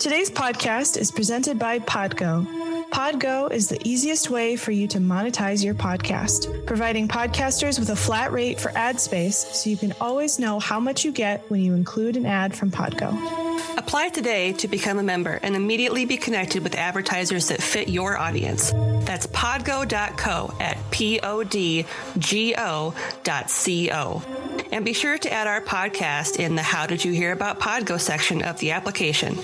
Today's podcast is presented by Podgo. Podgo is the easiest way for you to monetize your podcast, providing podcasters with a flat rate for ad space so you can always know how much you get when you include an ad from Podgo. Apply today to become a member and immediately be connected with advertisers that fit your audience. That's podgo.co at podgo.co. And be sure to add our podcast in the How Did You Hear About Podgo section of the application.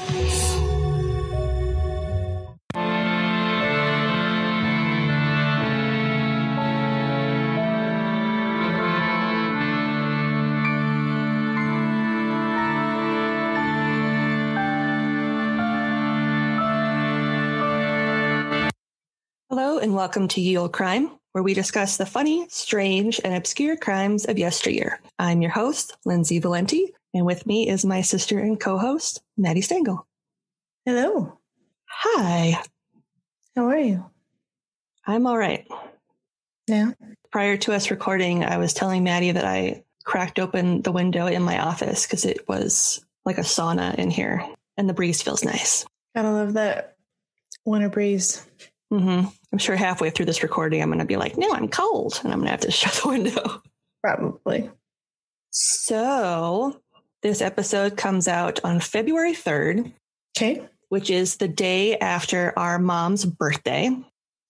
Hello and welcome to Ye Olde Crime, where we discuss the funny, strange, and obscure crimes of yesteryear. I'm your host, Lindsay Valenti, and with me is my sister and co-host, Maddie Stengel. Hello. Hi. How are you? I'm all right. Yeah. Prior to us recording, I was telling Maddie that I cracked open the window in my office because it was like a sauna in here, and the breeze feels nice. Gotta love that winter breeze. Mm-hmm. I'm sure halfway through this recording, I'm going to be like, no, I'm cold. And I'm going to have to shut the window. Probably. So this episode comes out on February 3rd. Okay. Which is the day after our mom's birthday.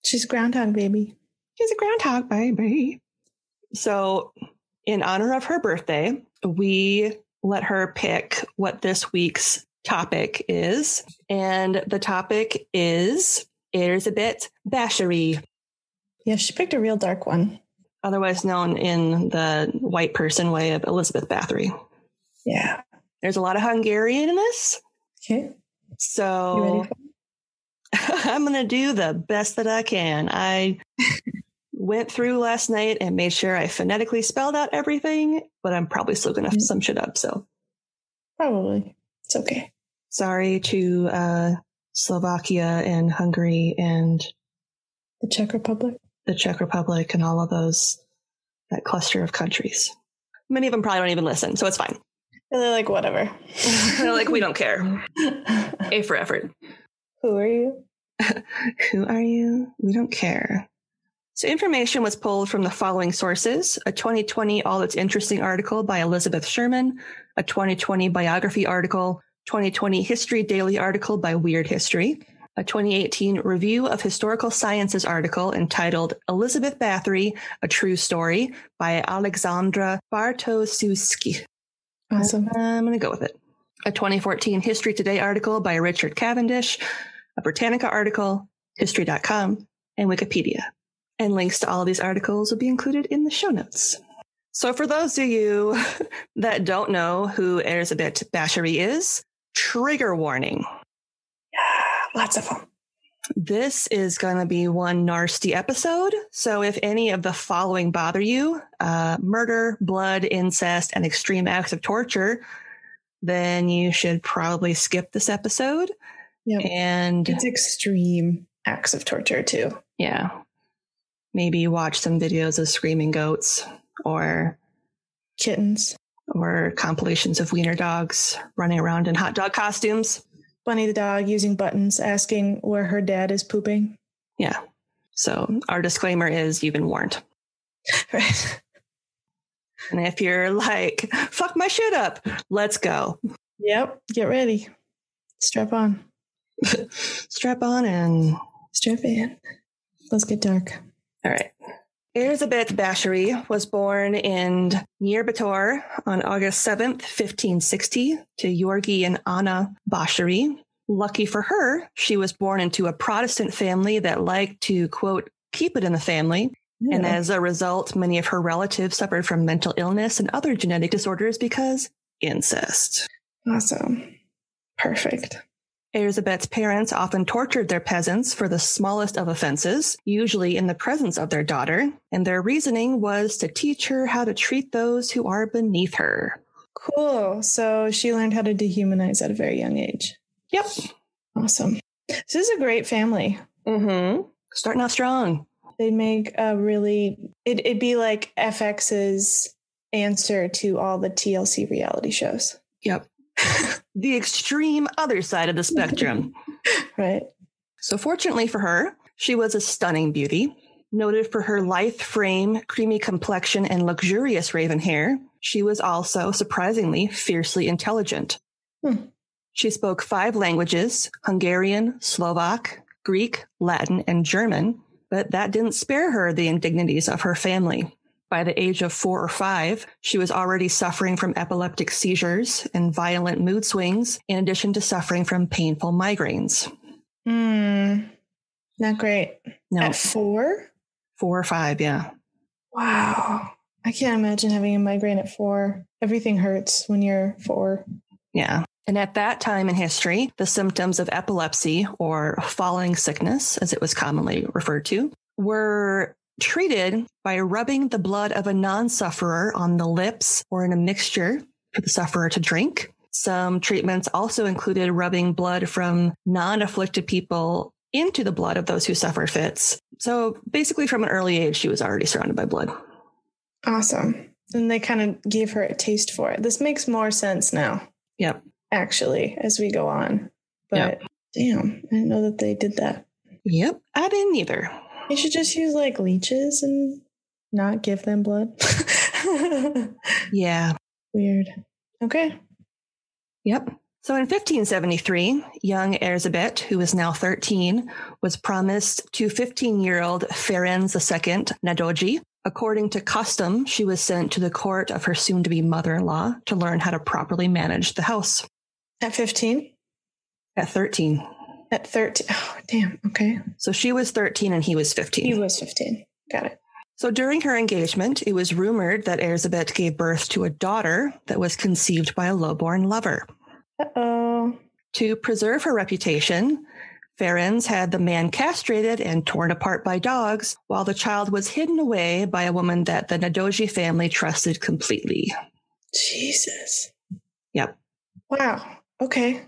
She's a groundhog baby. She's a groundhog baby. So in honor of her birthday, we let her pick what this week's topic is. And the topic is Elisabeth Báthory. Yeah, she picked a real dark one. Otherwise known in the white person way of Elisabeth Báthory. Yeah. There's a lot of Hungarian in this. Okay. So you ready for it? I'm going to do the best that I can. I went through last night and made sure I phonetically spelled out everything, but I'm probably still going to f some shit up. So probably. It's okay. Sorry to Slovakia and Hungary and the Czech Republic. The Czech Republic and all of those, that cluster of countries. Many of them probably don't even listen, so it's fine. They're like, whatever. They're like, we don't care. A for effort. Who are you? Who are you? We don't care. So information was pulled from the following sources: a 2020 All That's Interesting article by Elizabeth Sherman, a 2020 biography article, 2020 History Daily article by Weird History, a 2018 Review of Historical Sciences article entitled Elisabeth Báthory, A True Story by Alexandra Bartoszewski. Awesome. I'm going to go with it. A 2014 History Today article by Richard Cavendish, a Britannica article, History.com, and Wikipedia. And links to all of these articles will be included in the show notes. So for those of you that don't know who Elisabeth Báthory is, trigger warning. Yeah, lots of them. This is going to be one nasty episode. So if any of the following bother you, murder, blood, incest, and extreme acts of torture, then you should probably skip this episode. Yep. And it's extreme acts of torture too. Yeah. Maybe watch some videos of screaming goats or kittens or compilations of wiener dogs running around in hot dog costumes. Bunny the dog using buttons, asking where her dad is pooping. Yeah. So our disclaimer is you've been warned. Right. And if you're like, fuck my shit up, let's go. Yep. Get ready. Strap on. Strap on and strap in. Let's get dark. All right. Elisabeth Báthory was born in Nyírbátor on August 7th, 1560, to Georgi and Anna Báthory. Lucky for her, she was born into a Protestant family that liked to, quote, keep it in the family. Yeah. And as a result, many of her relatives suffered from mental illness and other genetic disorders because incest. Awesome. Perfect. Elisabeth's parents often tortured their peasants for the smallest of offenses, usually in the presence of their daughter, and their reasoning was to teach her how to treat those who are beneath her. Cool. So she learned how to dehumanize at a very young age. Yep. Awesome. This is a great family. Mm-hmm. Starting out strong. They make a really, it'd be like FX's answer to all the TLC reality shows. Yep. the extreme other side of the spectrum. Right. So fortunately for her, she was a stunning beauty. Noted for her lithe frame, creamy complexion, and luxurious raven hair, she was also, surprisingly, fiercely intelligent. She spoke 5 languages: Hungarian, Slovak, Greek, Latin, and German, but that didn't spare her the indignities of her family. By the age of 4 or 5, she was already suffering from epileptic seizures and violent mood swings, in addition to suffering from painful migraines. Not great. No. At 4? 4 or 5, yeah. Wow. I can't imagine having a migraine at 4. Everything hurts when you're 4. Yeah. And at that time in history, the symptoms of epilepsy, or falling sickness, as it was commonly referred to, were treated by rubbing the blood of a non-sufferer on the lips or in a mixture for the sufferer to drink. Some treatments also included rubbing blood from non-afflicted people into the blood of those who suffer fits. So basically from an early age, she was already surrounded by blood. Awesome. And they kind of gave her a taste for it. This makes more sense now. Yep. Actually, as we go on. But damn, I didn't know that they did that. Yep. I didn't either. They should just use like leeches and not give them blood. Yeah. Weird. Okay. Yep. So in 1573, young Elisabeth, who is now 13, was promised to 15-year-old Ferenc II Nadolji. According to custom, she was sent to the court of her soon-to-be mother-in-law to learn how to properly manage the house. At 15? At 13. At 13. Oh, damn. Okay. So she was 13 and he was 15. He was 15. Got it. So during her engagement, it was rumored that Elisabeth gave birth to a daughter that was conceived by a lowborn lover. Uh-oh. To preserve her reputation, Ferenc had the man castrated and torn apart by dogs, while the child was hidden away by a woman that the Nadolji family trusted completely. Jesus. Yep. Wow. Okay.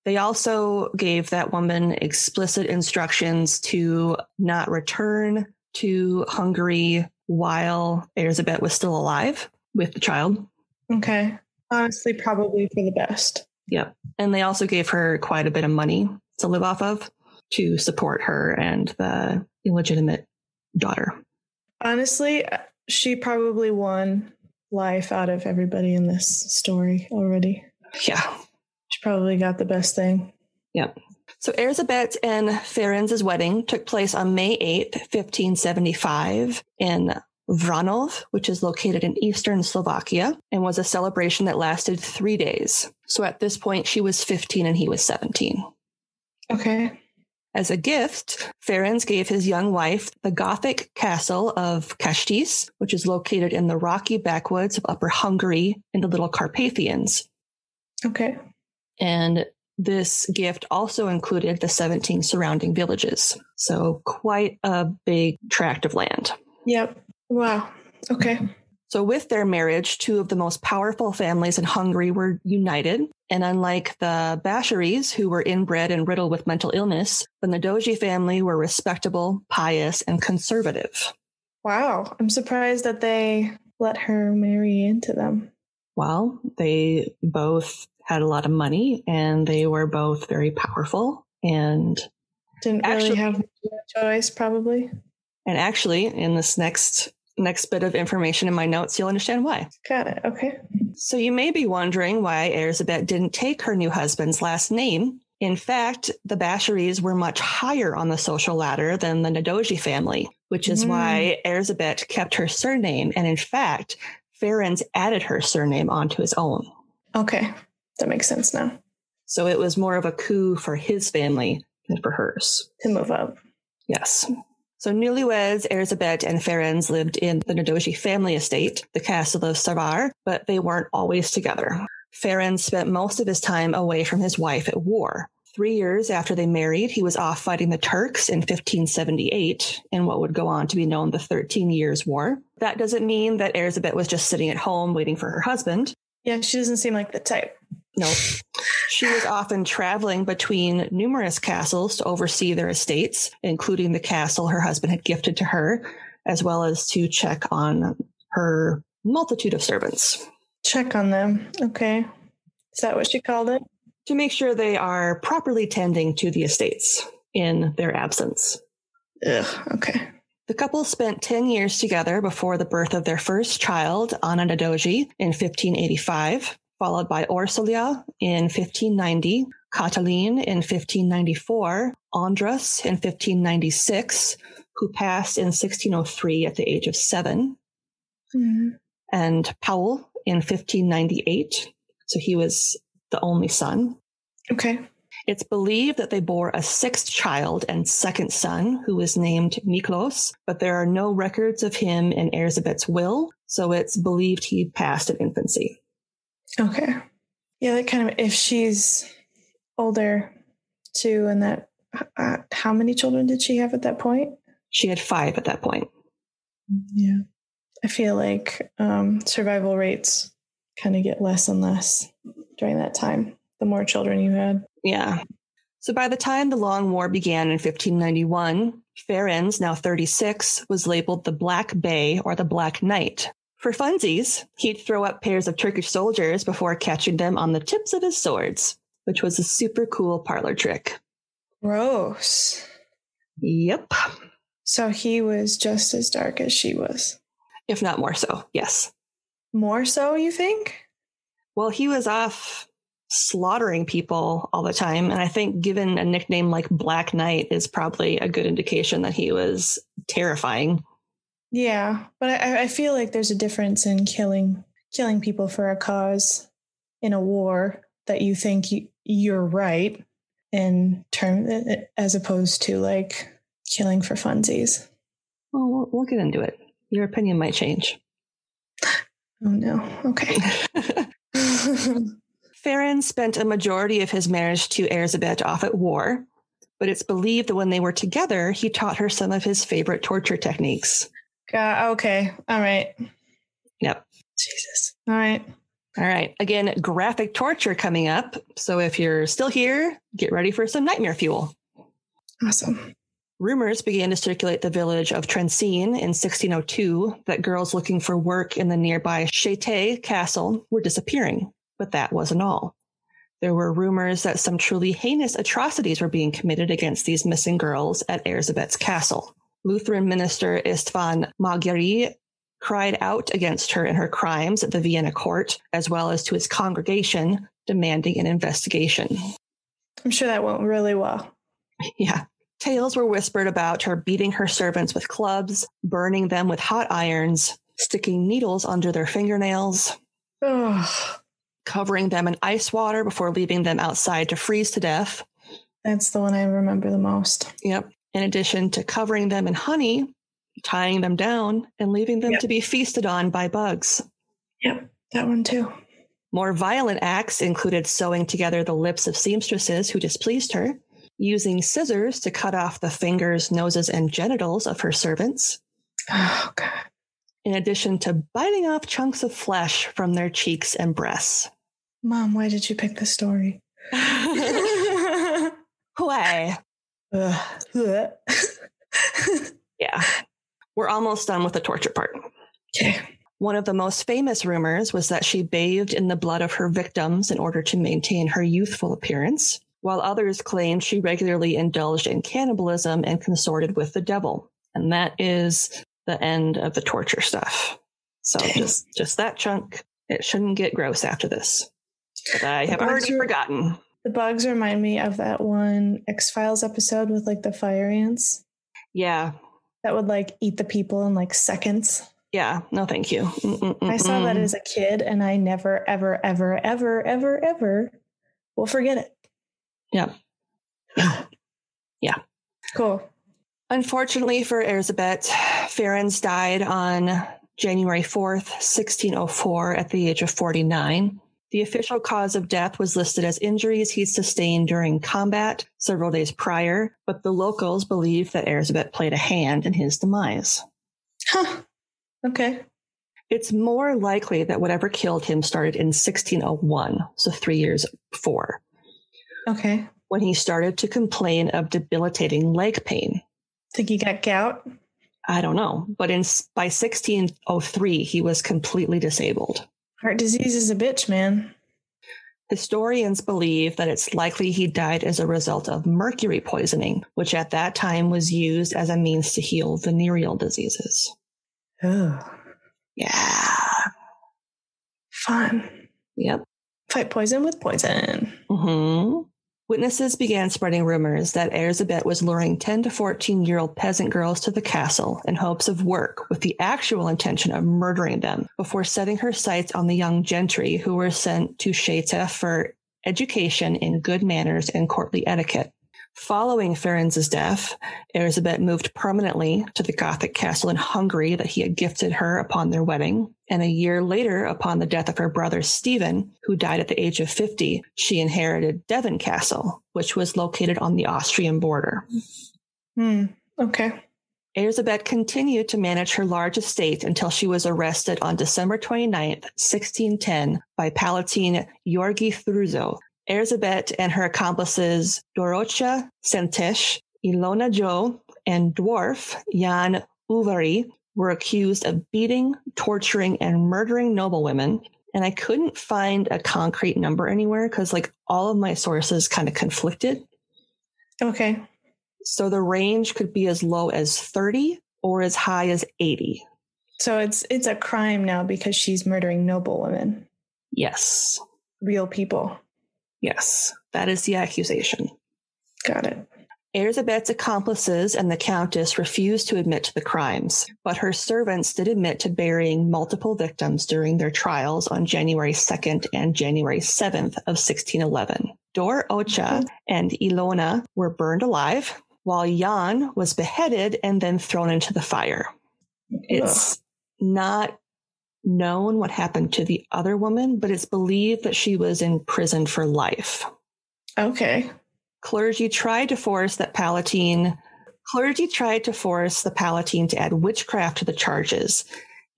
They also gave that woman explicit instructions to not return to Hungary while Elisabeth was still alive with the child. Okay. Honestly, probably for the best. Yep. And they also gave her quite a bit of money to live off of to support her and the illegitimate daughter. Honestly, she probably won life out of everybody in this story already. Yeah. She probably got the best thing. Yep. So Elisabeth and Ferenc's wedding took place on May 8th, 1575 in Vranov, which is located in eastern Slovakia, and was a celebration that lasted 3 days. So at this point, she was 15 and he was 17. Okay. As a gift, Ferenc gave his young wife the Gothic castle of Kastis, which is located in the rocky backwoods of Upper Hungary in the Little Carpathians. Okay. And this gift also included the 17 surrounding villages. So quite a big tract of land. Yep. Wow. Okay. So with their marriage, 2 of the most powerful families in Hungary were united. And unlike the Báthorys, who were inbred and riddled with mental illness, the Nadolji family were respectable, pious, and conservative. Wow. I'm surprised that they let her marry into them. Well, they both had a lot of money and they were both very powerful and didn't really have a choice, probably. And actually, in this next bit of information in my notes, you'll understand why. Got it. Okay. So you may be wondering why Elisabeth didn't take her new husband's last name. In fact, the Báthorys were much higher on the social ladder than the Nadolji family, which is why Elisabeth kept her surname. And in fact, Ferenc added her surname onto his own. Okay. That makes sense now. So it was more of a coup for his family than for hers. To move up. Yes. So newlyweds, Elisabeth and Ferenc lived in the Nadolji family estate, the castle of Savar, but they weren't always together. Ferenc spent most of his time away from his wife at war. 3 years after they married, he was off fighting the Turks in 1578 in what would go on to be known the 13 Years' War. That doesn't mean that Elisabeth was just sitting at home waiting for her husband. Yeah, she doesn't seem like the type. No. She was often traveling between numerous castles to oversee their estates, including the castle her husband had gifted to her, as well as to check on her multitude of servants. Check on them. Okay. Is that what she called it? to make sure they are properly tending to the estates in their absence. Ugh, okay. The couple spent 10 years together before the birth of their first child, Anna Nadoji, in 1585, followed by Orsolia in 1590, Catalin in 1594, Andras in 1596, who passed in 1603 at the age of 7, and Paul in 1598. So he was the only son. Okay. It's believed that they bore a sixth child and second son, who was named Miklos, but there are no records of him in Elisabeth's will, so it's believed he passed at infancy. Okay. Yeah, that kind of, if she's older too, and that, how many children did she have at that point? She had 5 at that point. Yeah. I feel like survival rates kind of get less and less during that time, the more children you had. Yeah. So by the time the Long War began in 1591, Ferenc, now 36, was labeled the Black Bey or the Black Knight. For funsies, he'd throw up pairs of Turkish soldiers before catching them on the tips of his swords, which was a super cool parlor trick. Gross. Yep. So he was just as dark as she was. If not more so, yes. More so, you think? Well, he was off slaughtering people all the time. And I think given a nickname like Black Knight is probably a good indication that he was terrifying. Yeah, but I feel like there's a difference in killing people for a cause in a war that you think you're right in term, as opposed to like killing for funsies. Well, we'll get into it. Your opinion might change. Oh no. Okay. Ferenc spent a majority of his marriage to Elisabeth off at war, but it's believed that when they were together, he taught her some of his favorite torture techniques. Okay. All right. Yep. Jesus. All right. All right. Again, graphic torture coming up. So if you're still here, get ready for some nightmare fuel. Awesome. Rumors began to circulate the village of Trenčín in 1602 that girls looking for work in the nearby Château castle were disappearing. But that wasn't all. There were rumors that some truly heinous atrocities were being committed against these missing girls at Elisabeth's castle. Lutheran minister István Magyari cried out against her and her crimes at the Vienna court, as well as to his congregation, demanding an investigation. I'm sure that went really well. Yeah. Tales were whispered about her beating her servants with clubs, burning them with hot irons, sticking needles under their fingernails, covering them in ice water before leaving them outside to freeze to death. That's the one I remember the most. Yep. In addition to covering them in honey, tying them down, and leaving them to be feasted on by bugs. Yep, that one too. More violent acts included sewing together the lips of seamstresses who displeased her, using scissors to cut off the fingers, noses, and genitals of her servants. Oh, God. In addition to biting off chunks of flesh from their cheeks and breasts. Mom, why did you pick this story? Why? Yeah. We're almost done with the torture part. Okay. One of the most famous rumors was that she bathed in the blood of her victims in order to maintain her youthful appearance, while others claimed she regularly indulged in cannibalism and consorted with the devil. And that is the end of the torture stuff. So just that chunk. It shouldn't get gross after this. But I have already forgotten. The bugs remind me of that one X-Files episode with like the fire ants. Yeah. That would like eat the people in like seconds. Yeah. No, thank you. I saw that as a kid and I never, ever, ever, ever, ever, ever will forget it. Yeah. Yeah. Cool. Unfortunately for Elisabeth, Ferenc died on January 4th, 1604 at the age of 49. The official cause of death was listed as injuries he sustained during combat several days prior, but the locals believe that Elisabeth played a hand in his demise. Huh. Okay. It's more likely that whatever killed him started in 1601, so 3 years before. Okay. When he started to complain of debilitating leg pain. Think he got gout? I don't know, but by 1603, he was completely disabled. Heart disease is a bitch, man. Historians believe that it's likely he died as a result of mercury poisoning, which at that time was used as a means to heal venereal diseases. Oh. Yeah. Fun. Yep. Fight poison with poison. Mm-hmm. Witnesses began spreading rumors that Elisabeth was luring 10 to 14-year-old peasant girls to the castle in hopes of work with the actual intention of murdering them before setting her sights on the young gentry who were sent to Széta for education in good manners and courtly etiquette. Following Ferenc's death, Elisabeth moved permanently to the Gothic castle in Hungary that he had gifted her upon their wedding. And a year later, upon the death of her brother Stephen, who died at the age of 50, she inherited Devon Castle, which was located on the Austrian border. Okay. Elisabeth continued to manage her large estate until she was arrested on December 29th, 1610, by Palatine Georgi Thurzo. Elisabeth and her accomplices Dorocha Szentes, Ilona Jo, and dwarf Jan Uvary were accused of beating, torturing, and murdering noblewomen. And I couldn't find a concrete number anywhere because all of my sources kind of conflicted. Okay. So the range could be as low as 30 or as high as 80. So it's a crime now because she's murdering noblewomen. Yes. Real people. Yes, that is the accusation. Got it. Elisabeth's accomplices and the Countess refused to admit to the crimes, but her servants did admit to burying multiple victims during their trials on January 2nd and January 7th of 1611. Dorocha and Ilona were burned alive, while Jan was beheaded and then thrown into the fire. It's not known what happened to the other woman, but it's believed that she was in prison for life. Okay. Clergy tried to force the Palatine to add witchcraft to the charges,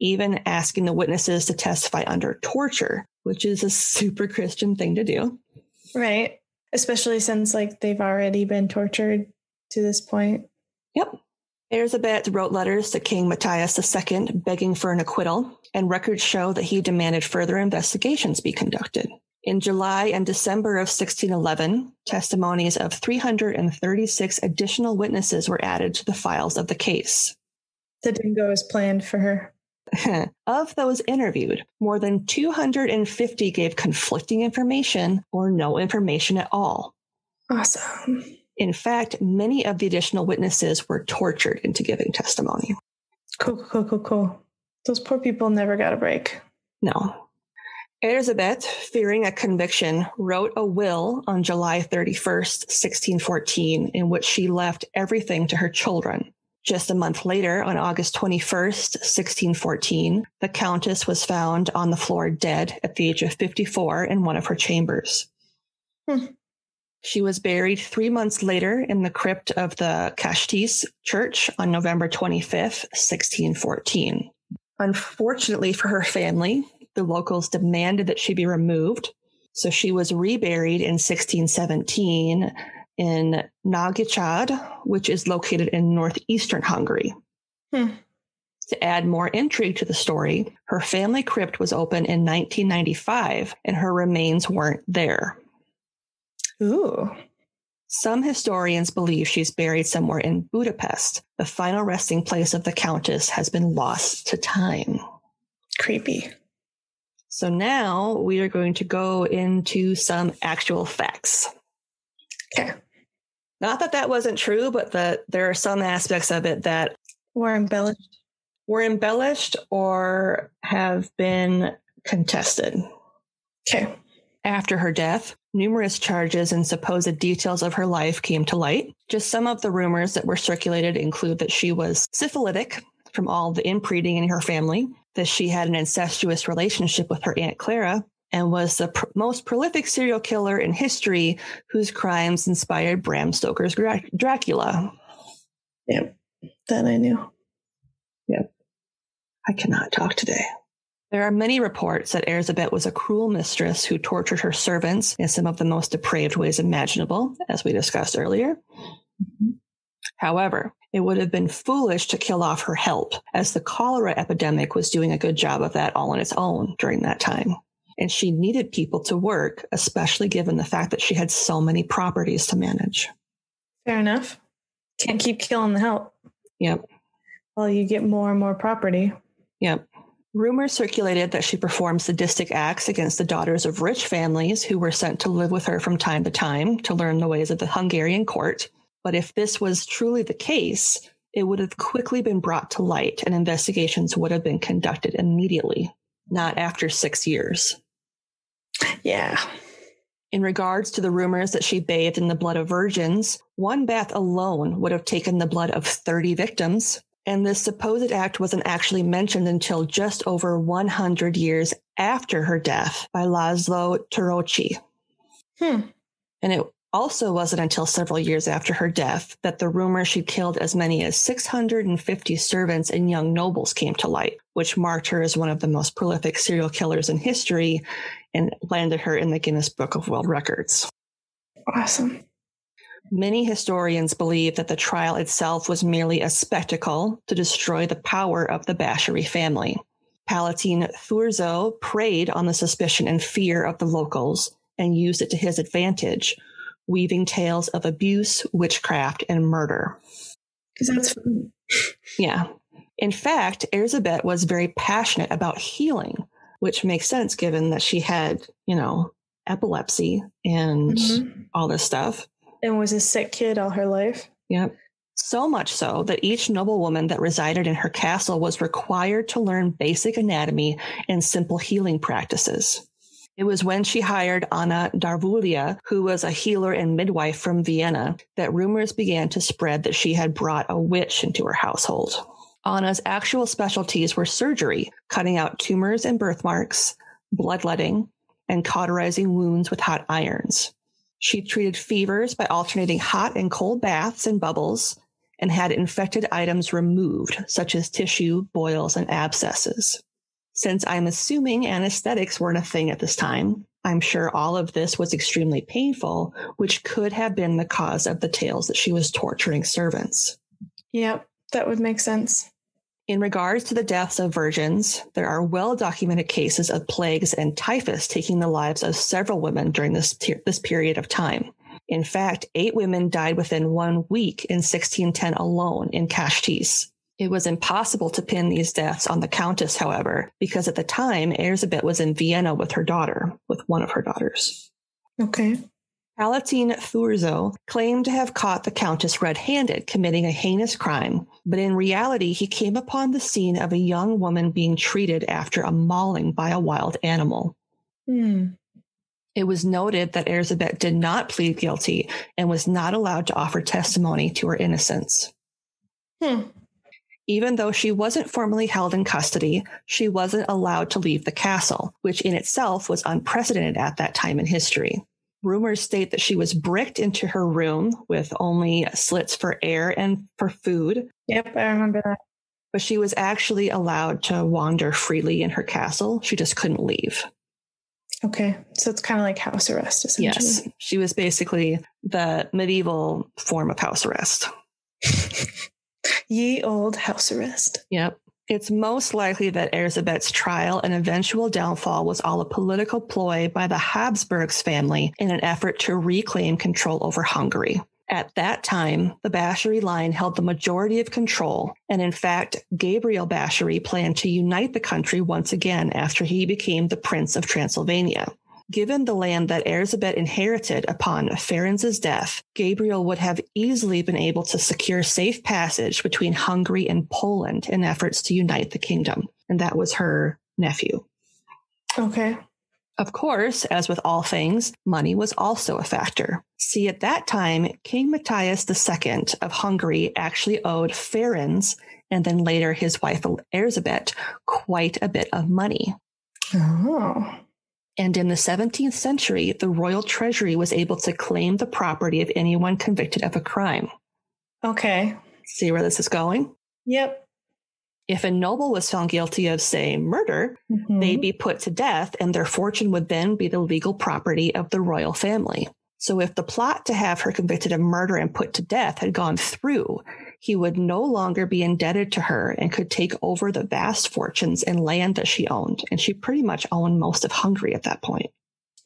even asking the witnesses to testify under torture, which is a super Christian thing to do. Right. Especially since they've already been tortured to this point. Yep. Elisabeth wrote letters to King Matthias II begging for an acquittal, and records show that he demanded further investigations be conducted. In July and December of 1611, testimonies of 336 additional witnesses were added to the files of the case. That didn't go as planned for her. Of those interviewed, more than 250 gave conflicting information or no information at all. Awesome. In fact, many of the additional witnesses were tortured into giving testimony. Cool. Those poor people never got a break. No. Elisabeth, fearing a conviction, wrote a will on July 31st, 1614, in which she left everything to her children. Just a month later, on August 21st, 1614, the Countess was found on the floor dead at the age of 54 in one of her chambers. She was buried 3 months later in the crypt of the Kastis Church on November 25th, 1614. Unfortunately for her family, the locals demanded that she be removed, so she was reburied in 1617 in Nagycsád, which is located in northeastern Hungary. To add more intrigue to the story, her family crypt was open in 1995, and her remains weren't there. Ooh. Some historians believe she's buried somewhere in Budapest. The final resting place of the Countess has been lost to time. Creepy. So now we are going to go into some actual facts. Okay. Not that that wasn't true, but that there are some aspects of it that Were embellished or have been contested. Okay. After her death, numerous charges and supposed details of her life came to light. Just some of the rumors that were circulated include that she was syphilitic from all the inbreeding in her family, that she had an incestuous relationship with her Aunt Clara, and was the most prolific serial killer in history whose crimes inspired Bram Stoker's Dracula. Yep, that I knew. Yep. I cannot talk today. There are many reports that Elisabeth was a cruel mistress who tortured her servants in some of the most depraved ways imaginable, as we discussed earlier. Mm-hmm. However, it would have been foolish to kill off her help, as the cholera epidemic was doing a good job of that all on its own during that time. and she needed people to work, especially given the fact that she had so many properties to manage. Fair enough. Can't keep killing the help. Yep. Well, you get more and more property. Yep. Rumors circulated that she performed sadistic acts against the daughters of rich families who were sent to live with her from time to time to learn the ways of the Hungarian court. But if this was truly the case, it would have quickly been brought to light and investigations would have been conducted immediately, not after 6 years. Yeah. In regards to the rumors that she bathed in the blood of virgins, one bath alone would have taken the blood of 30 victims. And this supposed act wasn't actually mentioned until just over 100 years after her death by Laszlo Töröcsi. And it also wasn't until several years after her death that the rumor she killed as many as 650 servants and young nobles came to light, which marked her as one of the most prolific serial killers in history and landed her in the Guinness Book of World Records. Awesome. Many historians believe that the trial itself was merely a spectacle to destroy the power of the Báthory family. Palatine Thurzó preyed on the suspicion and fear of the locals and used it to his advantage, weaving tales of abuse, witchcraft, and murder. Because that's fun. Yeah. In fact, Elisabeth was very passionate about healing, which makes sense given that she had, epilepsy and all this stuff. And was a sick kid all her life. Yep. So much so that each noblewoman that resided in her castle was required to learn basic anatomy and simple healing practices. It was when she hired Anna Darvulia, who was a healer and midwife from Vienna, that rumors began to spread that she had brought a witch into her household. Anna's actual specialties were surgery, cutting out tumors and birthmarks, bloodletting, and cauterizing wounds with hot irons. She treated fevers by alternating hot and cold baths and bubbles, and had infected items removed, such as tissue, boils, and abscesses. Since I'm assuming anesthetics weren't a thing at this time, I'm sure all of this was extremely painful, which could have been the cause of the tales that she was torturing servants. Yep, that would make sense. In regards to the deaths of virgins, there are well-documented cases of plagues and typhus taking the lives of several women during this period of time. In fact, 8 women died within 1 week in 1610 alone in Kastis. It was impossible to pin these deaths on the Countess, however, because at the time, Elisabeth was in Vienna with one of her daughters. Okay. Palatine Thurzó claimed to have caught the Countess red-handed committing a heinous crime, but in reality, he came upon the scene of a young woman being treated after a mauling by a wild animal. It was noted that Elisabeth did not plead guilty and was not allowed to offer testimony to her innocence. Even though she wasn't formally held in custody, she wasn't allowed to leave the castle, which in itself was unprecedented at that time in history. Rumors state that she was bricked into her room with only slits for air and for food. Yep, I remember that. But she was actually allowed to wander freely in her castle. She just couldn't leave. Okay, so it's kind of like house arrest, essentially. Yes, she was basically the medieval form of house arrest. Ye old house arrest. Yep. It's most likely that Elisabeth's trial and eventual downfall was all a political ploy by the Habsburgs family in an effort to reclaim control over Hungary. At that time, the Báthory line held the majority of control, and in fact, Gabriel Báthory planned to unite the country once again after he became the Prince of Transylvania. Given the land that Elisabeth inherited upon Ferenc's death, Gabriel would have easily been able to secure safe passage between Hungary and Poland in efforts to unite the kingdom, and that was her nephew. Okay. Of course, as with all things, money was also a factor. See, at that time, King Matthias II of Hungary actually owed Ferenc, and then later his wife Elisabeth, quite a bit of money. Oh. And in the 17th century, the royal treasury was able to claim the property of anyone convicted of a crime. Okay. See where this is going? Yep. If a noble was found guilty of, say, murder, they'd be put to death, and their fortune would then be the legal property of the royal family. So if the plot to have her convicted of murder and put to death had gone through, he would no longer be indebted to her and could take over the vast fortunes and land that she owned. And she pretty much owned most of Hungary at that point.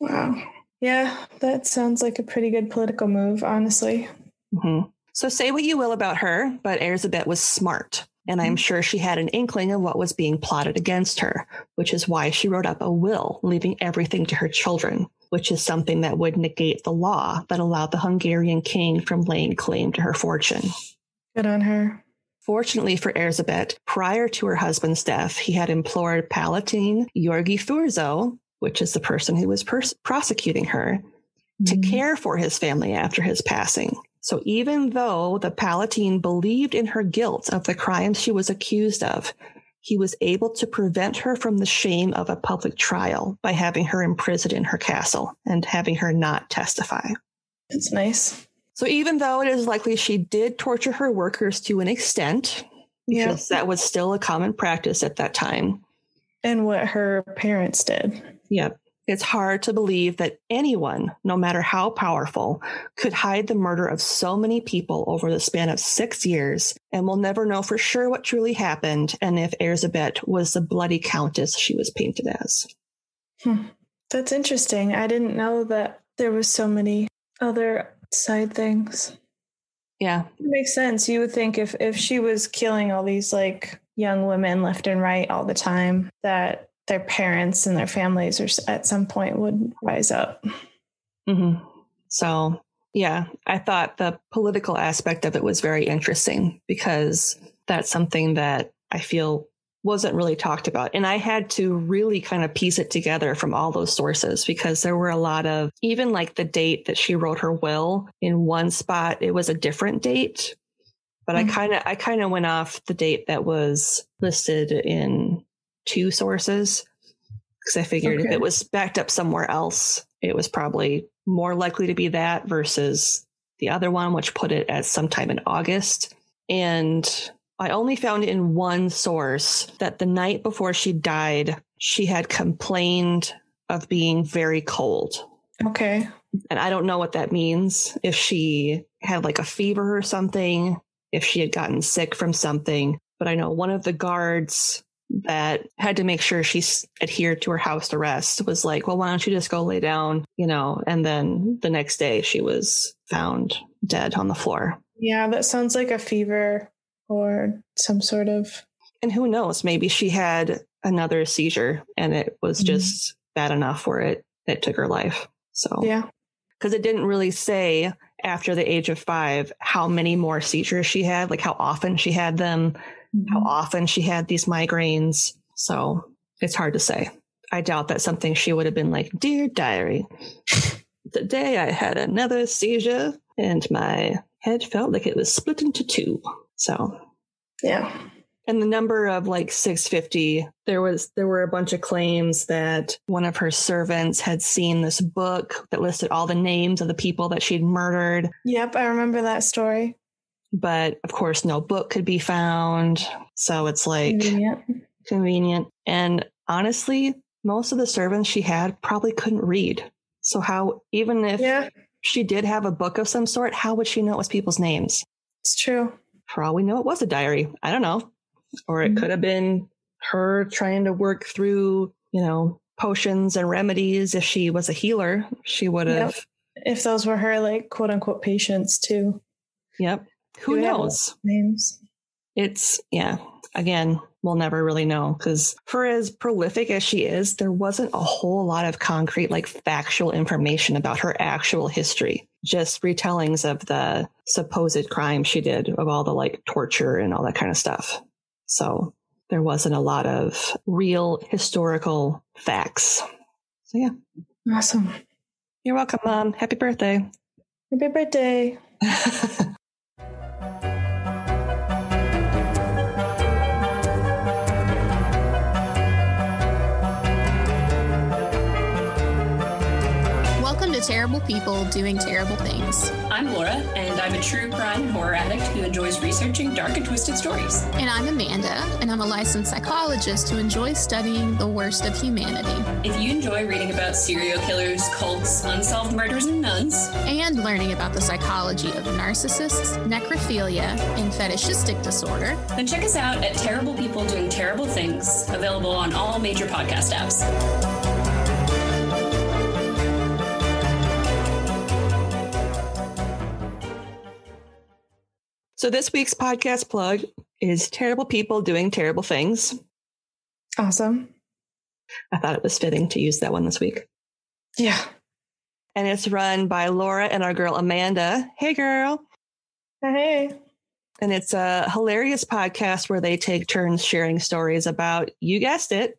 Wow. Yeah, that sounds like a pretty good political move, honestly. Mm-hmm. So say what you will about her, but Elisabeth was smart. And I'm sure she had an inkling of what was being plotted against her, which is why she wrote up a will, leaving everything to her children, which is something that would negate the law that allowed the Hungarian king from laying claim to her fortune. Good on her. Fortunately for Elisabeth, prior to her husband's death, he had implored Palatine Georgi Thurzo, which is the person who was prosecuting her, to care for his family after his passing. So even though the Palatine believed in her guilt of the crimes she was accused of, he was able to prevent her from the shame of a public trial by having her imprisoned in her castle and having her not testify. That's nice. So even though it is likely she did torture her workers to an extent, because that was still a common practice at that time. And what her parents did. Yep. It's hard to believe that anyone, no matter how powerful, could hide the murder of so many people over the span of 6 years, and we'll never know for sure what truly happened and if Elisabeth was the bloody countess she was painted as. That's interesting. I didn't know that there was so many other side things. Yeah. It makes sense. You would think if she was killing all these like young women left and right all the time, that their parents and their families are at some point would rise up. Mm-hmm. So, yeah, I thought the political aspect of it was very interesting because that's something that I feel wasn't really talked about. And I had to really kind of piece it together from all those sources because there were a lot of, even like the date that she wrote her will, in one spot, it was a different date. But I kind of went off the date that was listed in 2 sources because I figured if it was backed up somewhere else, it was probably more likely to be that versus the other one, which put it as sometime in August. And I only found in one source that the night before she died, she had complained of being very cold. Okay. And I don't know what that means. If she had like a fever or something, if she had gotten sick from something. But I know one of the guards that had to make sure she adhered to her house arrest was like, well, why don't you just go lay down, and then the next day she was found dead on the floor. Yeah, that sounds like a fever or some sort of. And who knows, maybe she had another seizure and it was just bad enough where it took her life. So, yeah, because it didn't really say after the age of 5 how many more seizures she had, like how often she had them. How often she had these migraines. So it's hard to say. I doubt that's something she would have been like, dear diary, today I had another seizure and my head felt like it was split into 2. So, yeah. And the number of like 650, there were a bunch of claims that one of her servants had seen this book that listed all the names of the people that she'd murdered. Yep, I remember that story. But of course, no book could be found. So it's like convenient. And honestly, most of the servants she had probably couldn't read. So how, even if she did have a book of some sort, how would she know it was people's names? It's true. For all we know, it was a diary. I don't know. Or it could have been her trying to work through, potions and remedies. If she was a healer, she would have. Yep. If those were her, like, quote unquote, patients too. Yep. Who knows? Names. It's, again, we'll never really know because for as prolific as she is, there wasn't a whole lot of concrete, like factual information about her actual history. Just retellings of the supposed crime she did, of all the like torture and all that kind of stuff. So there wasn't a lot of real historical facts. So yeah. Awesome. You're welcome, Mom. Happy birthday. Happy birthday. Welcome to Terrible People Doing Terrible Things. I'm Laura, and I'm a true crime and horror addict who enjoys researching dark and twisted stories. And I'm Amanda, and I'm a licensed psychologist who enjoys studying the worst of humanity. If you enjoy reading about serial killers, cults, unsolved murders, and nuns, and learning about the psychology of narcissists, necrophilia, and fetishistic disorder, Then check us out at Terrible People Doing Terrible Things, available on all major podcast apps. So this week's podcast plug is Terrible People Doing Terrible Things. Awesome. I thought it was fitting to use that one this week. Yeah. And it's run by Laura and our girl Amanda. Hey, girl. Hey. And it's a hilarious podcast where they take turns sharing stories about, you guessed it,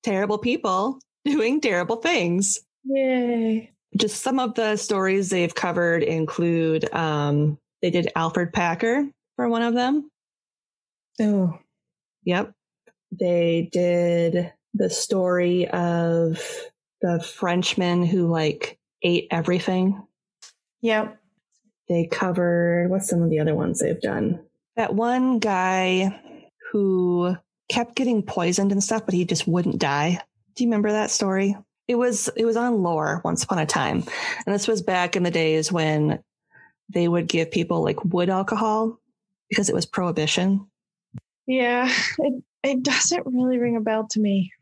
terrible people doing terrible things. Yay. Just some of the stories they've covered include, they did Alfred Packer for one of them. Oh. Yep. They did the story of the Frenchman who ate everything. Yep. They covered, what's some of the other ones they've done? That one guy who kept getting poisoned and stuff, but he just wouldn't die. Do you remember that story? It was on Lore once upon a time. And this was back in the days when they would give people wood alcohol because it was prohibition. Yeah. It doesn't really ring a bell to me.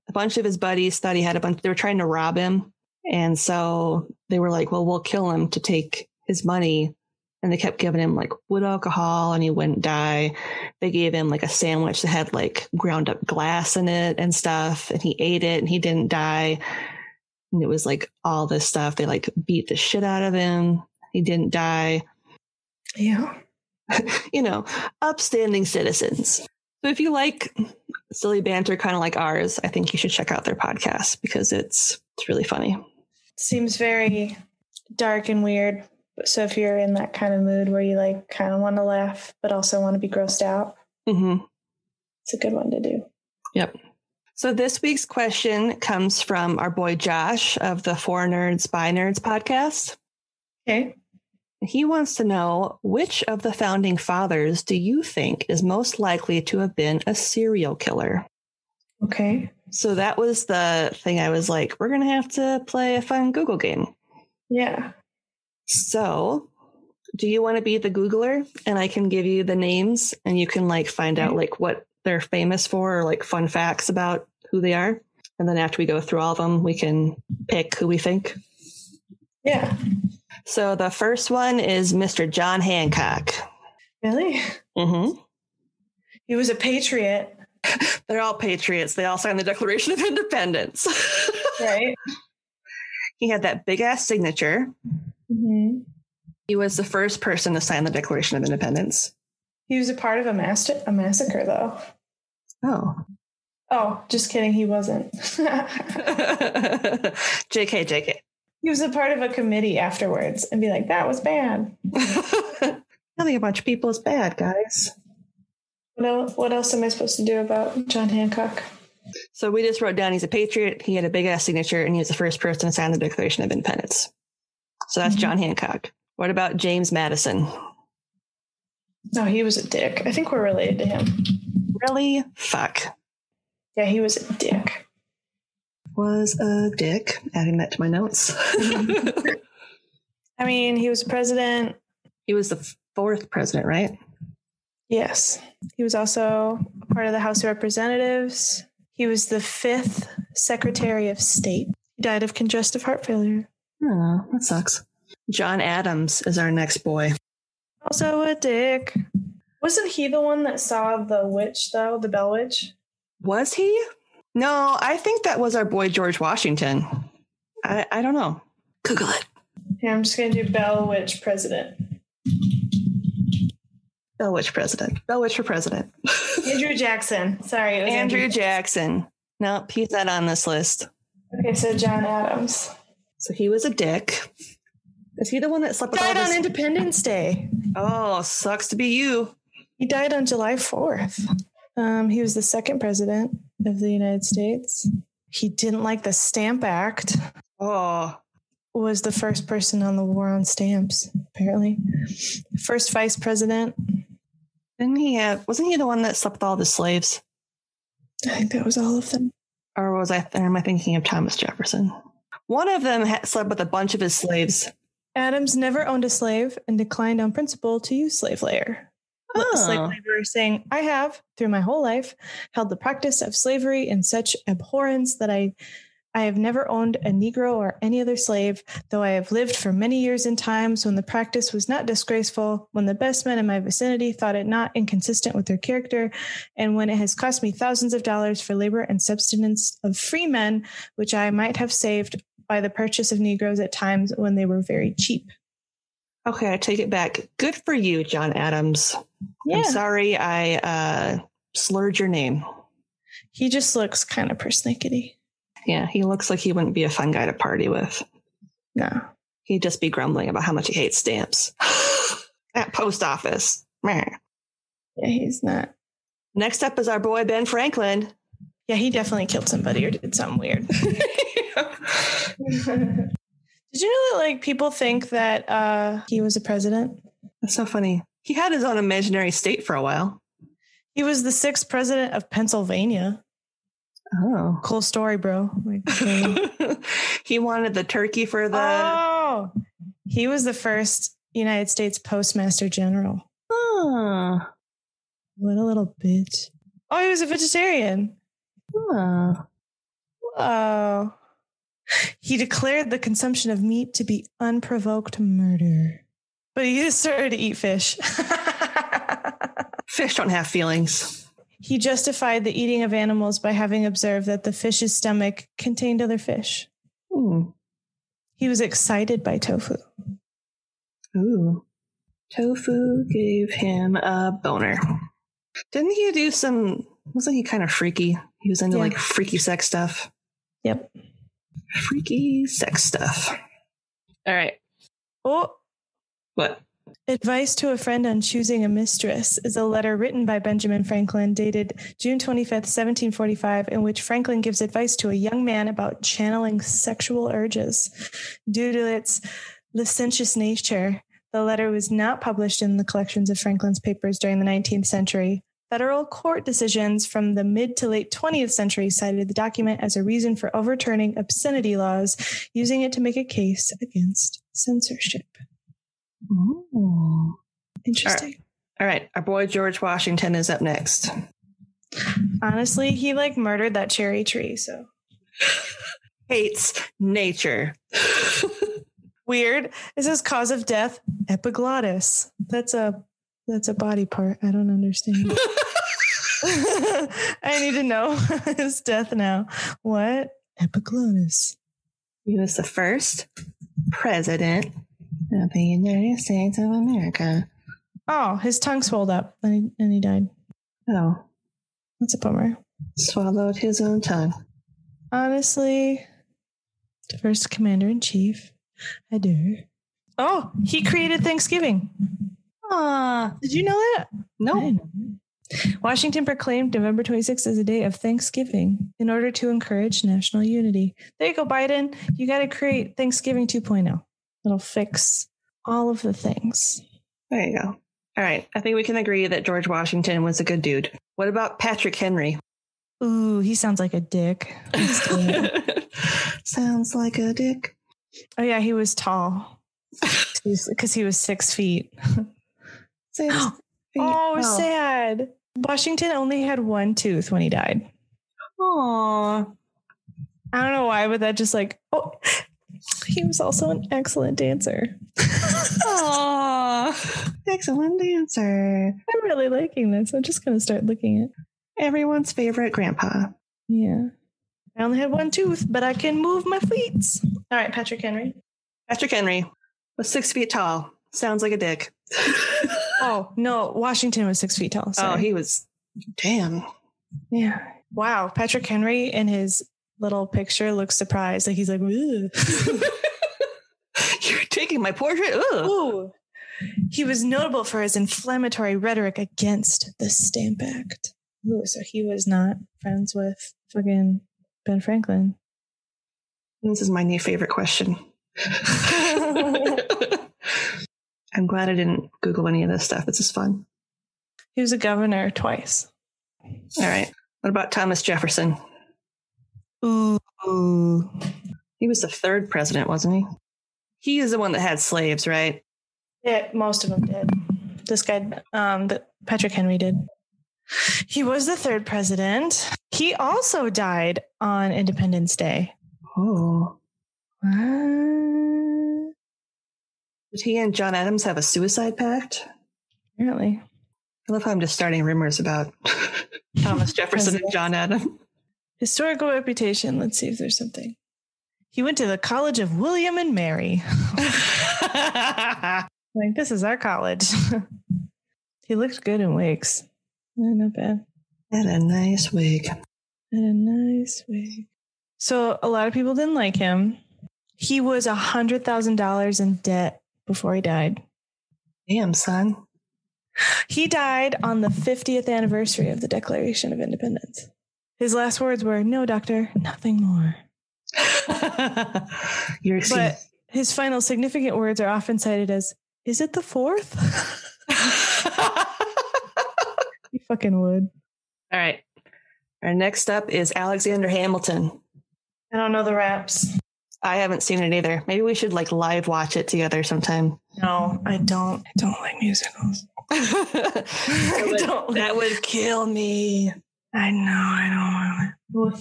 A bunch of his buddies thought he had they were trying to rob him. And so they were like, well, we'll kill him to take his money. And they kept giving him wood alcohol and he wouldn't die. They gave him a sandwich that had ground up glass in it and stuff. And he ate it and he didn't die. And it was all this stuff. They beat the shit out of him. He didn't die. Yeah. Upstanding citizens. So if you like silly banter kind of like ours, I think you should check out their podcast because it's really funny. Seems very dark and weird. So if you're in that kind of mood where you kind of want to laugh, but also want to be grossed out, it's a good one to do. Yep. So this week's question comes from our boy Josh of the 4 Nerds by Nerds podcast. Okay. He wants to know, which of the founding fathers do you think is most likely to have been a serial killer? Okay. So that was the thing I was like, we're going to have to play a fun Google game. Yeah. So do you want to be the Googler and I can give you the names and you can find out what they're famous for or fun facts about who they are? And then after we go through all of them, we can pick who we think. Yeah. So the first one is Mr. John Hancock. Really? Mm-hmm. He was a patriot. They're all patriots. They all signed the Declaration of Independence. Right. He had that big ass signature. Mm-hmm. He was the first person to sign the Declaration of Independence. He was a part of a massacre, though. Oh, just kidding. He wasn't. JK. He was a part of a committee afterwards and be like, that was bad. Killing a bunch of people is bad, guys. What else am I supposed to do about John Hancock? So we just wrote down he's a patriot. He had a big ass signature and he was the first person to sign the Declaration of Independence. So that's John Hancock. What about James Madison? No, he was a dick. I think we're related to him. Really? Fuck. Yeah, he was a dick. Was a dick. Adding that to my notes. I mean, he was president. He was the 4th president, right? Yes. He was also a part of the House of Representatives. He was the 5th Secretary of State. He died of congestive heart failure. Oh, that sucks. John Adams is our next boy. Also a dick. Wasn't he the one that saw the witch, though? The Bell Witch? Was he? No, I think that was our boy George Washington. I don't know. Google it. Yeah, I'm just going to do Bell Witch president. Bell Witch president. Bell Witch for president. Andrew Jackson. Sorry. It was Andrew Jackson. No, he's not on this list. Okay, so John Adams. So he was a dick. Is he the one that slept with all Died on this? Independence Day. Oh, sucks to be you. He died on July 4th. He was the 2nd president of the United States. He didn't like the Stamp Act. Oh. Was the first person on the war on stamps, apparently. First vice president. Wasn't he the one that slept with all the slaves? I think that was all of them. Or am I thinking of Thomas Jefferson? One of them slept with a bunch of his slaves. Adams never owned a slave and declined on principle to use slave labor. Slave laborer saying, I have, through my whole life, held the practice of slavery in such abhorrence that I have never owned a Negro or any other slave, though I have lived for many years in times when the practice was not disgraceful, when the best men in my vicinity thought it not inconsistent with their character, and when it has cost me thousands of dollars for labor and subsistence of free men, which I might have saved by the purchase of Negroes at times when they were very cheap. Okay, I take it back. Good for you, John Adams. Yeah. I'm sorry I slurred your name. He just looks kind of persnickety. Yeah, he looks like he wouldn't be a fun guy to party with. No. He'd just be grumbling about how much he hates stamps. At post office. Yeah, he's not. Next up is our boy Ben Franklin. Yeah, he definitely killed somebody or did something weird. Did you know that like people think that he was a president? That's so funny. He had his own imaginary state for a while. He was the 6th president of Pennsylvania. Oh. Cool story, bro. He wanted the turkey for the... Oh! He was the first United States Postmaster General. Oh. What a little bitch. Oh, he was a vegetarian. Oh. Whoa. He declared the consumption of meat to be unprovoked murder. But he just started to eat fish. Fish don't have feelings. He justified the eating of animals by having observed that the fish's stomach contained other fish. He was excited by tofu. Ooh. Tofu gave him a boner. Didn't he do some... Wasn't he kind of freaky? He was into like freaky sex stuff. Yep. Freaky sex stuff. All right. Oh. What? Advice to a Friend on Choosing a Mistress is a letter written by Benjamin Franklin dated June 25th, 1745, in which Franklin gives advice to a young man about channeling sexual urges. Due to its licentious nature, the letter was not published in the collections of Franklin's papers during the 19th century. Federal court decisions from the mid to late 20th century cited the document as a reason for overturning obscenity laws, using it to make a case against censorship. Ooh. Interesting. All right. Our boy George Washington is up next. Honestly, he like murdered that cherry tree, so. Hates nature. Weird. It says cause of death, epiglottis. That's a body part. I don't understand. I need to know his death now. What? Epiglottis. He was the first president of the United States of America. Oh, his tongue swelled up and he died. Oh. That's a bummer. Swallowed his own tongue. Honestly, the first commander-in-chief. I do. Oh, he created Thanksgiving. Did you know that? No. Washington proclaimed November 26th as a day of Thanksgiving in order to encourage national unity. There you go, Biden. You got to create Thanksgiving 2.0. It'll fix all of the things. There you go. All right. I think we can agree that George Washington was a good dude. What about Patrick Henry? Ooh, he sounds like a dick. Sounds like a dick. Oh, yeah, he was tall. Because he was 6 feet. 6 feet. Oh, sad. Washington only had one tooth when he died. Aww. I don't know why, but that just like, oh, he was also an excellent dancer. Aww. Excellent dancer. I'm really liking this. I'm just going to start looking at everyone's favorite grandpa. Yeah. I only had one tooth, but I can move my feet. All right, Patrick Henry. Patrick Henry was 6 feet tall. Sounds like a dick. Oh, no. Washington was 6 feet tall. Sorry. Oh, he was. Damn. Yeah. Wow. Patrick Henry in his little picture looks surprised. Like he's like, ugh. You're taking my portrait? Ugh. Ooh. He was notable for his inflammatory rhetoric against the Stamp Act. Ooh, so he was not friends with fucking Ben Franklin. This is my new favorite question. I'm glad I didn't Google any of this stuff. This is fun. He was a governor twice. All right. What about Thomas Jefferson? Ooh. He was the third president, wasn't he? He is the one that had slaves, right? Yeah, most of them did. This guy, Patrick Henry did. He was the third president. He also died on Independence Day. Oh. Did he and John Adams have a suicide pact? Apparently. I love how I'm just starting rumors about Thomas Jefferson and John Adams. Historical reputation. Let's see if there's something. He went to the College of William and Mary. Like, this is our college. He looked good in wigs. Not bad. Had a nice wig. So a lot of people didn't like him. He was $100,000 in debt before he died. Damn, son. He died on the 50th anniversary of the Declaration of Independence. His last words were, "No, doctor, nothing more." But his final significant words are often cited as, "Is it the 4th?" You fucking would. All right. Our next up is Alexander Hamilton. I don't know the raps. I haven't seen it either. Maybe we should live watch it together sometime. No, I don't. I don't like musicals. That would kill me. I know. I don't. Well,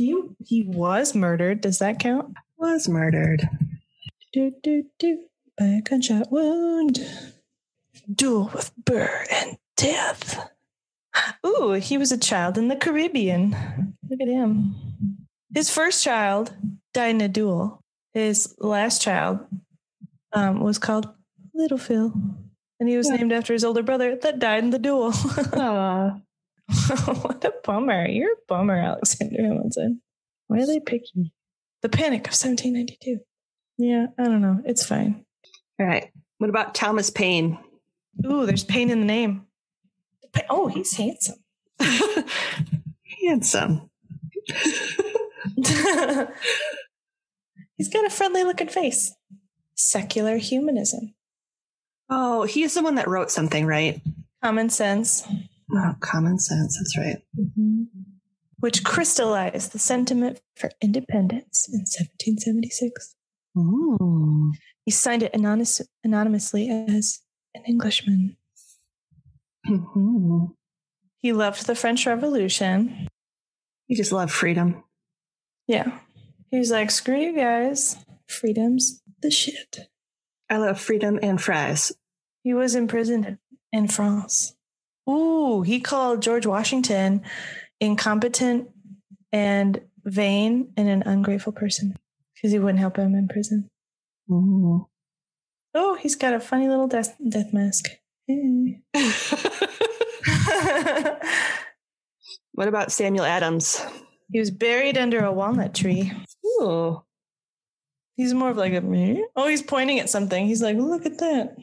he was murdered. Does that count? Was murdered. By a gunshot wound. Duel with Burr and death. Ooh, he was a child in the Caribbean. Look at him. His first child died in a duel. His last child was called Little Phil. And he was named after his older brother that died in the duel. Aww. What a bummer. You're a bummer, Alexander Hamilton. Why do they pick you? The Panic of 1792. Yeah, I don't know. It's fine. All right. What about Thomas Paine? Ooh, there's pain in the name. Oh, he's handsome. Handsome. He's got a friendly looking face. Secular humanism. Oh, he's the one that wrote something, right? Common Sense. Oh, Common Sense. That's right. Mm-hmm. Which crystallized the sentiment for independence in 1776. Ooh. He signed it anonymously as an Englishman. Mm-hmm. He loved the French Revolution. He just loved freedom. Yeah. He was like, screw you guys. Freedom's the shit. I love freedom and fries. He was imprisoned in France. Ooh, he called George Washington incompetent and vain and an ungrateful person because he wouldn't help him in prison. Mm-hmm. Oh, he's got a funny little death mask. Hey. What about Samuel Adams? He was buried under a walnut tree. Ooh. He's more of like a me. Oh, he's pointing at something. He's like, look at that.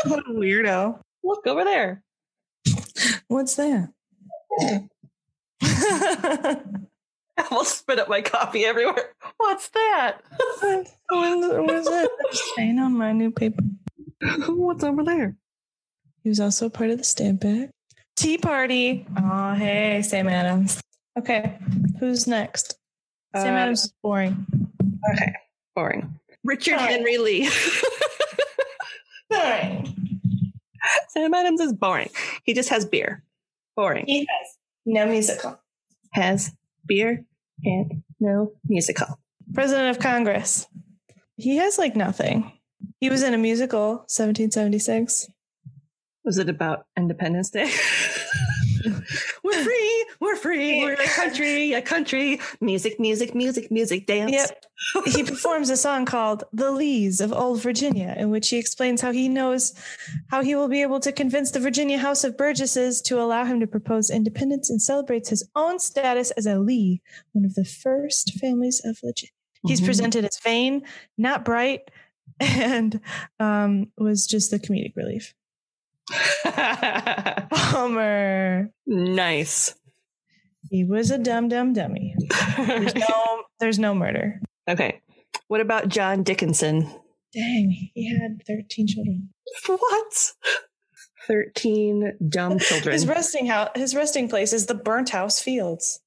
What a weirdo. Look over there. What's that? I almost spit up my coffee everywhere. What's that? What is that? Stain on my new paper. What's over there? He was also part of the Stamp Act. Tea Party. Oh, hey, Sam Adams. Okay, who's next? Sam Adams is boring. Okay, boring. Richard Henry Lee. Boring. Sam Adams is boring. He just has beer. Boring. He has no musical. Has beer and no musical. President of Congress. He has nothing. He was in a musical, 1776. Was it about Independence Day? We're free, we're a country, music, dance. Yep. He performs a song called The Lees of Old Virginia, in which he explains how he knows how he will be able to convince the Virginia House of Burgesses to allow him to propose independence, and celebrates his own status as a Lee, one of the first families of Virginia. He's presented as vain, not bright, and was just the comedic relief. Bummer. Nice. He was a dummy. There's no murder. Okay. What about John Dickinson? Dang, he had 13 children. What? 13 dumb children. His resting place is the Burnt House Fields.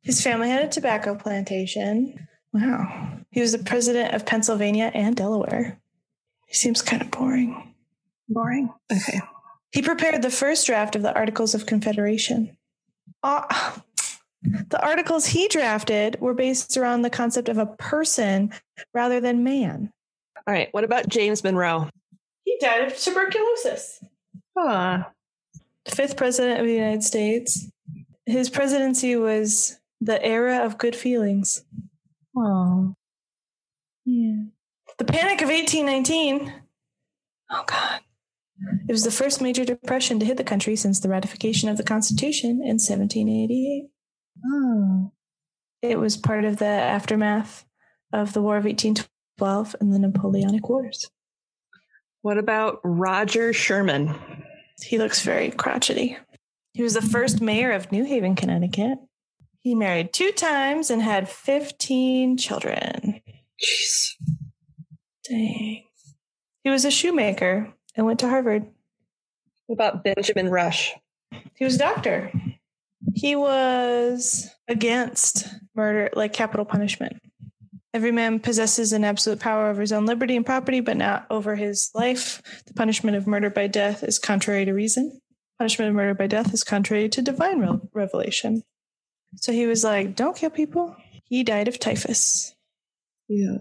His family had a tobacco plantation. Wow. He was the president of Pennsylvania and Delaware. He seems kind of boring. Boring? Okay. He prepared the first draft of the Articles of Confederation. The articles he drafted were based around the concept of a person rather than man. All right. What about James Monroe? He died of tuberculosis. Fifth president of the United States. His presidency was the era of good feelings. Oh. Yeah. The Panic of 1819. Oh, God. It was the first major depression to hit the country since the ratification of the Constitution in 1788. Oh. It was part of the aftermath of the War of 1812 and the Napoleonic Wars. What about Roger Sherman? He looks very crotchety. He was the first mayor of New Haven, Connecticut. He married 2 times and had 15 children. Jeez. Dang. He was a shoemaker and went to Harvard. What about Benjamin Rush? He was a doctor. He was against murder, like capital punishment. Every man possesses an absolute power over his own liberty and property, but not over his life. The punishment of murder by death is contrary to reason. Punishment of murder by death is contrary to divine revelation. So he was like, don't kill people. He died of typhus. Yeah.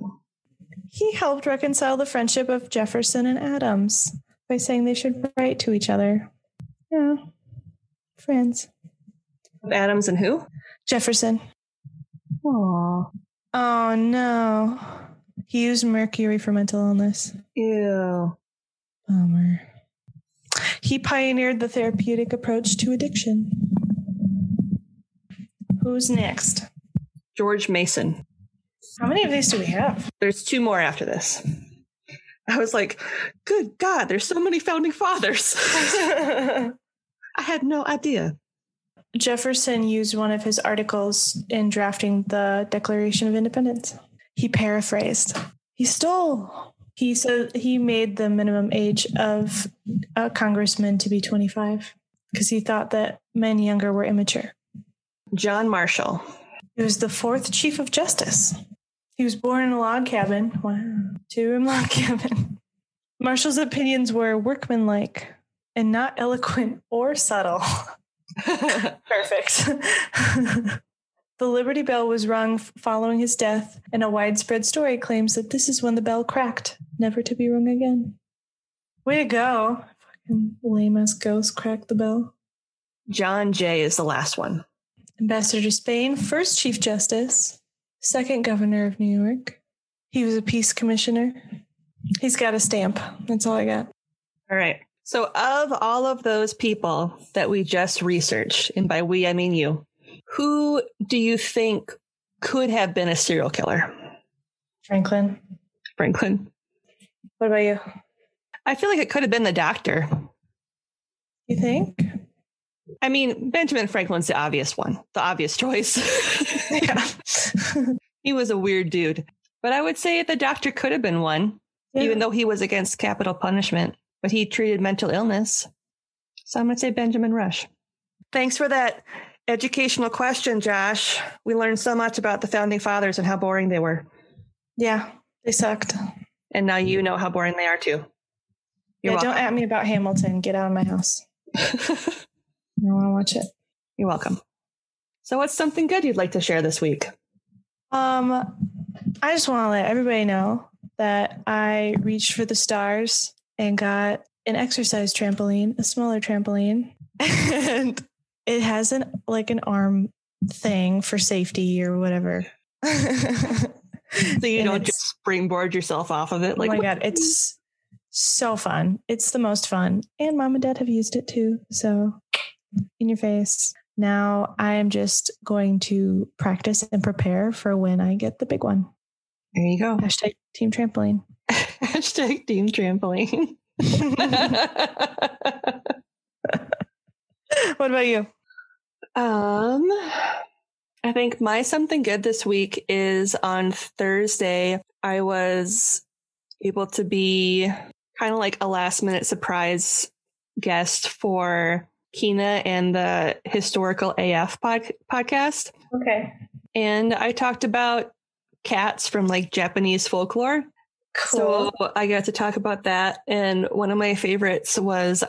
He helped reconcile the friendship of Jefferson and Adams by saying they should write to each other. Yeah. Friends. Adams and who? Jefferson. Aww. Oh, no. He used mercury for mental illness. Ew. Bummer. He pioneered the therapeutic approach to addiction. Who's next? George Mason. How many of these do we have? There's 2 more after this. I was like, good God, there's so many founding fathers. I had no idea. Jefferson used one of his articles in drafting the Declaration of Independence. He paraphrased. He stole. He said he made the minimum age of a congressman to be 25 because he thought that men younger were immature. John Marshall. He was the 4th Chief of Justice. He was born in a log cabin. Wow. 2-room log cabin. Marshall's opinions were workmanlike and not eloquent or subtle. Perfect. The Liberty Bell was rung following his death, and a widespread story claims that this is when the bell cracked, never to be rung again. Way to go. Fucking lame-ass ghost cracked the bell. John Jay is the last one. Ambassador to Spain, 1st Chief Justice, 2nd Governor of New York. He was a peace commissioner. He's got a stamp. That's all I got. All right. So of all of those people that we just researched, and by we, I mean you, who do you think could have been a serial killer? Franklin. What about you? I feel like it could have been the doctor. You think? I mean, Benjamin Franklin's the obvious one, the obvious choice. Yeah. He was a weird dude. But I would say the doctor could have been one, even though he was against capital punishment. But he treated mental illness. So I'm going to say Benjamin Rush. Thanks for that educational question, Josh. We learned so much about the founding fathers and how boring they were. Yeah, they sucked. And now you know how boring they are too. You're welcome. Don't at me about Hamilton. Get out of my house. I don't want to watch it. You're welcome. So what's something good you'd like to share this week? I just want to let everybody know that I reached for the stars and got an exercise trampoline, a smaller trampoline, and it has an arm thing for safety or whatever. So you don't just springboard yourself off of it. Oh my God, it's so fun. It's the most fun. And Mom and Dad have used it too. So in your face. Now I am just going to practice and prepare for when I get the big one. There you go. Hashtag Team Trampoline. Hashtag Team Trampoline. What about you? I think my something good this week is on Thursday. I was able to be kind of like a last minute surprise guest for Kina and the Historical AF podcast. Okay. And I talked about cats from like Japanese folklore. Cool. So I got to talk about that. And one of my favorites was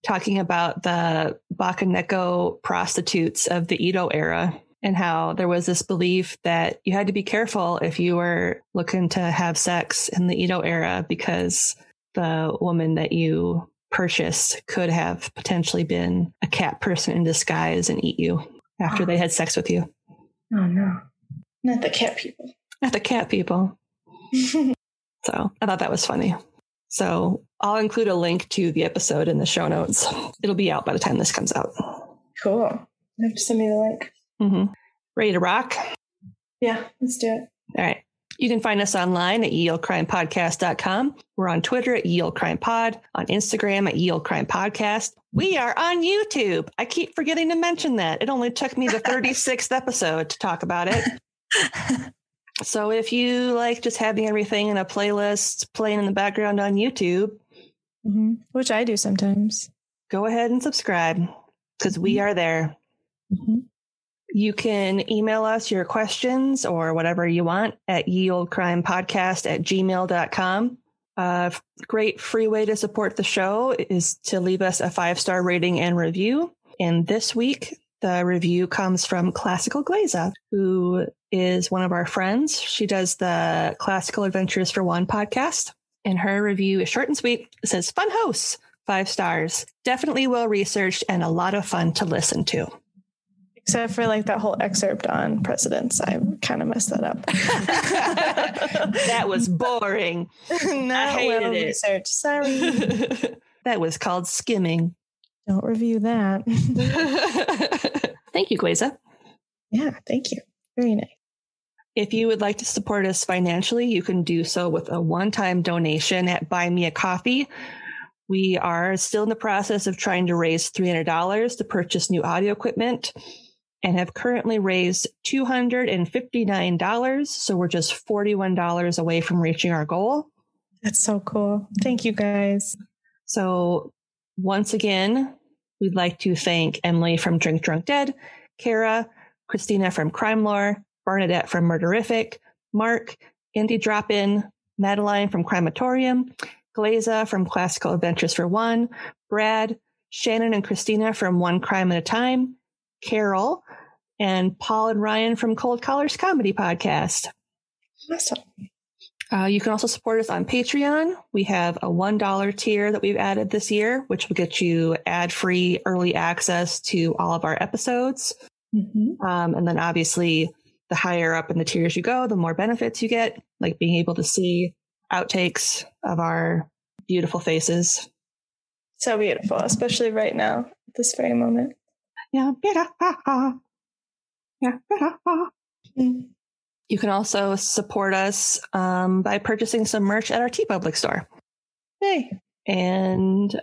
talking about the Bakaneko prostitutes of the Edo era and how there was this belief that you had to be careful if you were looking to have sex in the Edo era because the woman that you purchased could have potentially been a cat person in disguise and eat you after they had sex with you. Oh, no. Not the cat people. Not the cat people. So I thought that was funny. So I'll include a link to the episode in the show notes. It'll be out by the time this comes out. Cool. You have to send me the link. Mm-hmm. Ready to rock? Yeah, let's do it. All right. You can find us online at yeoldecrimepodcast.com. We're on Twitter at yeoldecrimepod, on Instagram at yeoldecrimepodcast. We are on YouTube. I keep forgetting to mention that. It only took me the 36th episode to talk about it. So if you like just having everything in a playlist playing in the background on YouTube, which I do sometimes, go ahead and subscribe because we are there. Mm-hmm. You can email us your questions or whatever you want at yeoldecrimepodcast@gmail.com. A great free way to support the show is to leave us a 5-star rating and review. And this week, the review comes from Classical Glaza, who is one of our friends. She does the Classical Adventures for One podcast. And her review is short and sweet. It says, fun hosts, 5 stars. Definitely well researched and a lot of fun to listen to. Except for like that whole excerpt on precedents. I kind of messed that up. That was boring. Not I hated well it. researched. Sorry. That was called skimming. Don't review that. Thank you, Glaza. Yeah, thank you. Very nice. If you would like to support us financially, you can do so with a one-time donation at Buy Me a Coffee. We are still in the process of trying to raise $300 to purchase new audio equipment and have currently raised $259. So we're just $41 away from reaching our goal. That's so cool. Thank you, guys. So once again, we'd like to thank Emily from Drink Drunk Dead, Kara, Christina from Crime Lore, Bernadette from Murderific, Mark, Indie Drop-In, Madeline from Crimatorium, Glaza from Classical Adventures for One, Brad, Shannon and Christina from One Crime at a Time, Carol, and Paul and Ryan from Cold Collars Comedy Podcast. Awesome. You can also support us on Patreon. We have a $1 tier that we've added this year, which will get you ad-free early access to all of our episodes. And then obviously, the higher up in the tiers you go, the more benefits you get, like being able to see outtakes of our beautiful faces. So beautiful, especially right now, at this very moment. Yeah. You can also support us by purchasing some merch at our TeePublic store. Hey. And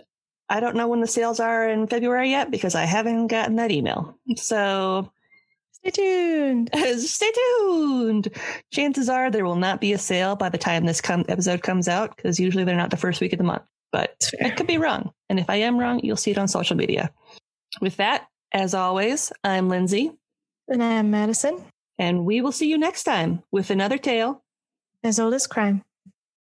I don't know when the sales are in February yet because I haven't gotten that email. So stay tuned. Stay tuned. Chances are there will not be a sale by the time this episode comes out because usually they're not the first week of the month. But I could be wrong. And if I am wrong, you'll see it on social media. With that, as always, I'm Lindsay. And I'm Madison. And we will see you next time with another tale as old as crime.